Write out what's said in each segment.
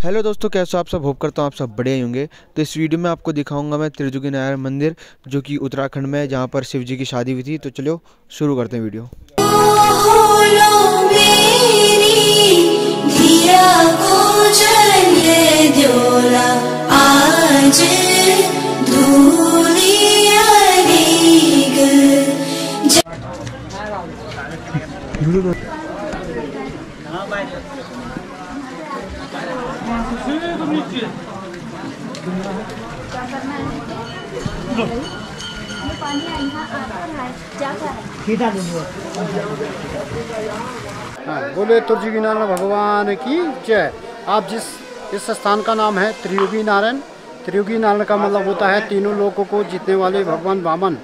Hello दोस्तों, कैसे आप सब? होप करता हूँ आप सब बढ़िया ही होंगे। तो इस वीडियो में आपको दिखाऊंगा मैं त्रिजुगी नारायण मंदिर जो कि उत्तराखंड में है, जहाँ पर शिव जी की शादी हुई थी। तो चलो शुरू करते हैं वीडियो। बोले त्रिजुगी नारायण भगवान की जय। आप इस स्थान का नाम है त्रियुगी नारायण। त्रियुगी नारायण का मतलब होता है तीनों लोगों को जीतने वाले भगवान वामन।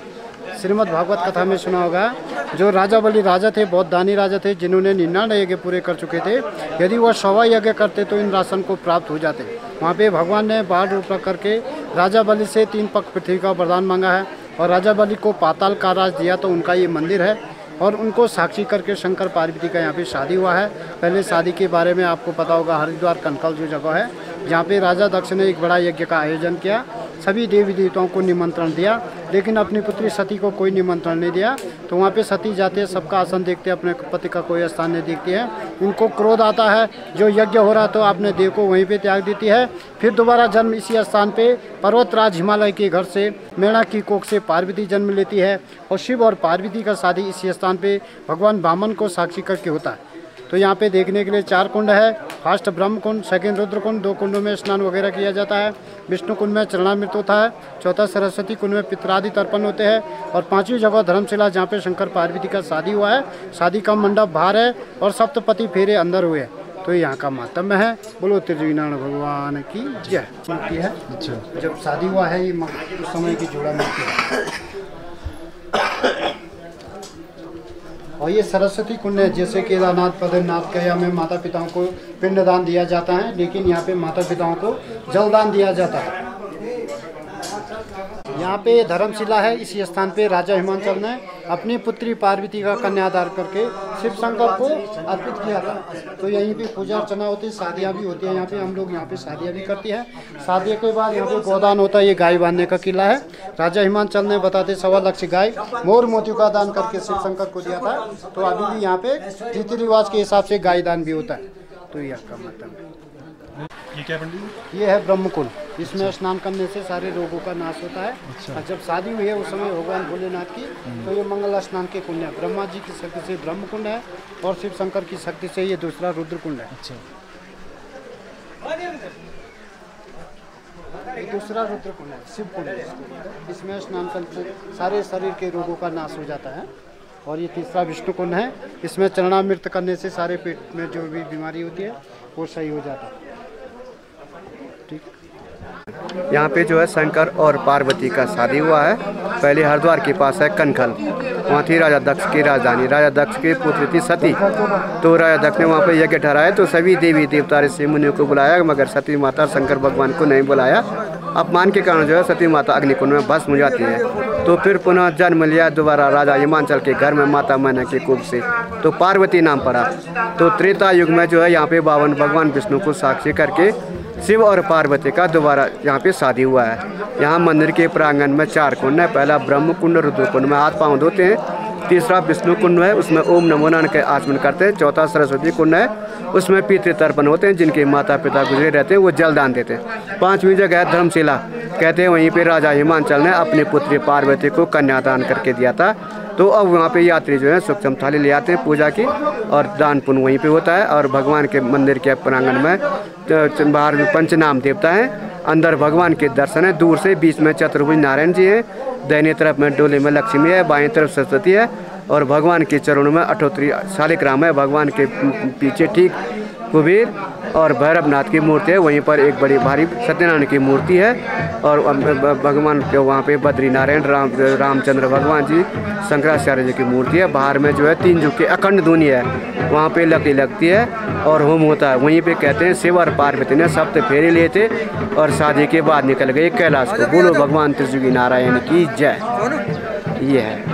श्रीमद् भागवत कथा में सुना होगा, जो राजा बलि राजा थे, बहुत दानी राजा थे, जिन्होंने 99 यज्ञ पूरे कर चुके थे। यदि वह 100वां यज्ञ करते तो इन राशन को प्राप्त हो जाते। वहाँ पे भगवान ने बाढ़ रूप करके राजा बलि से 3 पग पृथ्वी का वरदान मांगा है और राजा बलि को पाताल का राज दिया। तो उनका ये मंदिर है और उनको साक्षी करके शंकर पार्वती का यहाँ पे शादी हुआ है। पहले शादी के बारे में आपको पता होगा, हरिद्वार कनकल जो जगह है, जहाँ पे राजा दक्ष ने एक बड़ा यज्ञ का आयोजन किया। सभी देवी देवताओं को निमंत्रण दिया, लेकिन अपनी पुत्री सती को कोई निमंत्रण नहीं दिया। तो वहाँ पे सती जाते हैं, सबका आसन देखते हैं, अपने पति का कोई स्थान नहीं देखती है। उनको क्रोध आता है, जो यज्ञ हो रहा तो अपने देव को वहीं पे त्याग देती है। फिर दोबारा जन्म इसी स्थान पे पर्वतराज हिमालय के घर से मेणा की कोख से पार्वती जन्म लेती है और शिव और पार्वती का शादी इसी स्थान पे भगवान वामन को साक्षी करके होता है। तो यहाँ पे देखने के लिए 4 कुंड है। फर्स्ट ब्रह्म कुंड, सेकंड रुद्र कुंड, 2 कुंडों में स्नान वगैरह किया जाता है। विष्णु कुंड में चरणामृत होता है। चौथा सरस्वती कुंड में पितरादि तर्पण होते हैं। और 5वीं जगह धर्मशिला, जहाँ पे शंकर पार्वती का शादी हुआ है। शादी का मंडप बाहर है और सप्तपति फेरे अंदर हुए। तो यहाँ का मातम्य है। बोलो त्रिजुगी नारायण भगवान की जय। मूर्ति है, जब शादी हुआ है ये उस समय की जोड़ा मूर्ति है। और ये सरस्वती कुंड है। जैसे केदारनाथ, बद्रीनाथ, गया में माता पिताओं को पिंडदान दिया जाता है, लेकिन यहाँ पे माता पिताओं को जलदान दिया जाता है। यहाँ पे धर्मशिला है। इसी स्थान पे राजा हिमांचल ने अपनी पुत्री पार्वती का कन्यादान करके शिव शंकर को अर्पित किया था। तो यहीं पे पूजा अर्चना होती है, शादियाँ भी होती है। यहाँ पे हम लोग यहाँ पे शादियाँ भी करती है। शादी के बाद यहाँ पे गोदान होता है। ये गाय बांधने का किला है। राजा हिमांचल ने बताते 1.25 लाख गाय मोर मोतियों का दान करके शिव शंकर को दिया था। तो अभी भी यहाँ पे रीति रिवाज के हिसाब से गाय दान भी होता है। तो यह का मतलब ये क्या पंडित? ये है ब्रह्मकुंड। इसमें स्नान करने से सारे रोगों का नाश होता है। अच्छा। और जब शादी हुई है उस समय भगवान भोलेनाथ की, तो ये मंगला स्नान के कुंड है। ब्रह्मा जी की शक्ति से ब्रह्मकुंड है और शिव शंकर की शक्ति से ये दूसरा रुद्र कुंड है। अच्छा। ये दूसरा रुद्र कुंड है, शिव कुंड है। इसमें स्नान करने से सारे शरीर के रोगों का नाश हो जाता है। और ये तीसरा विष्णु कुंड है। इसमें चरणामृत करने से सारे पेट में जो भी बीमारी होती है वो सही हो जाता है। यहाँ पे जो है शंकर और पार्वती का शादी हुआ है। पहले हरिद्वार के पास है कनखल, वहाँ थी राजा दक्ष की राजधानी। राजा दक्ष की पुत्री थी सती। तो राजा दक्ष ने वहाँ पे यज्ञ ठहराया, तो सभी देवी देवता ऋषि मुनियों को बुलाया, मगर सती माता शंकर भगवान को नहीं बुलाया। अपमान के कारण जो है सती माता अग्निकुंड में भस्म हो जाती है। तो फिर पुनः जन्म लिया दोबारा राजा हिमांचल के घर में माता मैना के कोख से, तो पार्वती नाम पड़ा। तो त्रेता युग में जो है यहाँ पे भगवान विष्णु को साक्षी करके शिव और पार्वती का दोबारा यहाँ पे शादी हुआ है। यहाँ मंदिर के प्रांगण में 4 कुंड है। पहला ब्रह्म कुंड, रुद्र कुंड में हाथ पांव धोते हैं। तीसरा विष्णु कुंड है, उसमें ओम नमो नारायण के आचमन करते हैं। चौथा सरस्वती कुंड है, उसमें पितृ तर्पण होते हैं। जिनके माता पिता गुजरे रहते हैं वो जलदान देते हैं। 5वीं जगह है धर्मशिला, कहते हैं वहीं पे राजा हिमांचल ने अपनी पुत्री पार्वती को कन्यादान करके दिया था। तो अब वहाँ पे यात्री जो है सूक्ष्म थाली ले आते हैं पूजा की, और दान पुण्य वहीं पे होता है। और भगवान के मंदिर के प्रांगण में बाहर में पंचनाम देवता है, अंदर भगवान के दर्शन है। दूर से बीच में चतुर्भुज नारायण जी हैं, दाहिनी तरफ में डोले में लक्ष्मी है, बाएं तरफ सरस्वती है, और भगवान के चरणों में अठोत्री शालिग्राम है। भगवान के पीछे ठीक कुबेर और भैरवनाथ की मूर्ति है। वहीं पर एक बड़ी भारी सत्यनारायण की मूर्ति है। और भगवान के वहाँ पे बद्री नारायण, रामचंद्र भगवान जी, शंकराचार्य जी की मूर्ति है। बाहर में जो है 3 युग की अखंड धुनी है, वहाँ पे लकड़ी लगती है और होम होता है। वहीं पे कहते हैं शिव और पार्वती ने सप्त फेरे लिए थे और शादी के बाद निकल गए कैलाश को। बोलो भगवान त्रिजुगी नारायण की जय। ये है।